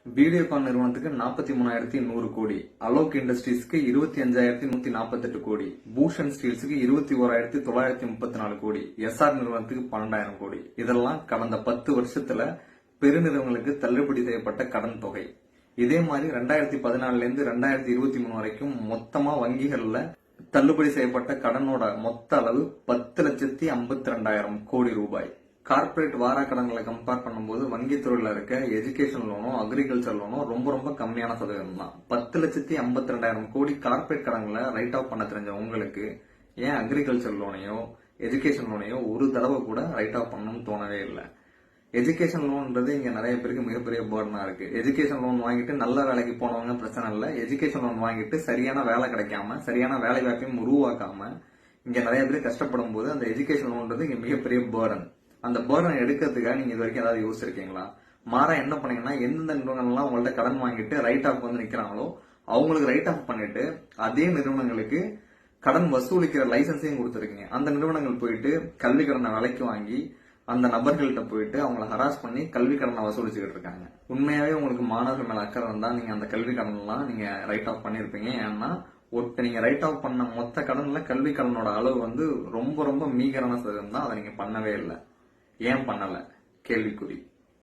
வீடியோகான் நிறுவனத்துக்கு 43,100 கோடி, அலோக் இண்டஸ்ட்ரீஸ்க்கு 25,148 கோடி, பூஷன் ஸ்டீல்ஸுக்கு 21,934 கோடி, எஸ்ஆர் நிறுவனத்துக்கு 12,000 கோடி. இதெல்லாம் கடந்த 10 வருஷத்துல பெருநிறுவனங்களுக்கு தள்ளுபடி செய்யப்பட்ட கடன் தொகை. இதே மாதிரி 2014 இருந்து 2023 வரைக்கும் மொத்தமா வங்கிகள்ல தள்ளுபடி செய்யப்பட்ட கடனோட மொத்த அளவு 10,52,000 கோடி ரூபாய். கார்பரேட் வாரா கடன்களை கம்பேர் பண்ணும்போது வங்கித்துறையில இருக்க எஜுகேஷன் லோனும் அக்ரிகல்ச்சர் லோனும் ரொம்ப கம்மியான சதவீதம் தான். 10,52,000 கோடி கார்பரேட் கடன்களை ரைட் ஆஃப் பண்ண தெரிஞ்ச உங்களுக்கு ஏன் அக்ரிகல்ச்சர் லோனையோ எஜுகேஷன் லோனையோ ஒரு தடவை கூட ரைட் ஆஃப் பண்ணணும்னு தோணவே இல்லை. எஜுகேஷன் லோன்ன்றது இங்க நிறைய பேருக்கு மிகப்பெரிய பேர்டனா இருக்கு. எஜுகேஷன் லோன் வாங்கிட்டு நல்ல வேலைக்கு போனவங்க பிரச்சனை இல்லை. எஜுகேஷன் லோன் வாங்கிட்டு சரியான வேலை கிடைக்காம சரியான வேலை வாய்ப்பையும் உருவாக்காம இங்க நிறைய பேர் கஷ்டப்படும் போது அந்த எஜுகேஷன் லோன்றது இங்க மிகப்பெரிய பேர்டன். அந்த பேர்டனை எடுக்கிறதுக்காக நீங்க இது வரைக்கும் ஏதாவது யோசிச்சிருக்கீங்களா? மாறா என்ன பண்ணீங்கன்னா, எந்தெந்த நிறுவனங்கள்லாம் உங்கள்ட்ட கடன் வாங்கிட்டு ரைட் ஆஃப் வந்து நிக்கிறாங்களோ அவங்களுக்கு ரைட் ஆஃப் பண்ணிட்டு அதே நிறுவனங்களுக்கு கடன் வசூலிக்கிற லைசன்ஸையும் கொடுத்துருக்கீங்க. அந்த நிறுவனங்கள் போயிட்டு கல்வி கடனை விலைக்கு வாங்கி அந்த நபர்கள்ட்ட போயிட்டு அவங்கள ஹராஸ் பண்ணி கல்வி கடனை வசூலிச்சுக்கிட்டு இருக்காங்க. உண்மையாவே உங்களுக்கு மாணவர்கள் மேல அக்கறை இருந்தா நீங்க அந்த கல்வி கடன் எல்லாம் நீங்க ரைட் ஆஃப் பண்ணிருப்பீங்க. ஏன்னா நீங்க ரைட் ஆஃப் பண்ண மொத்த கடன்ல கல்வி கடனோட அளவு வந்து ரொம்ப மீகரான சதவீதம் தான். அதை நீங்க பண்ணவே இல்லை. ஏன் பண்ணல? கேள்விக்குறி.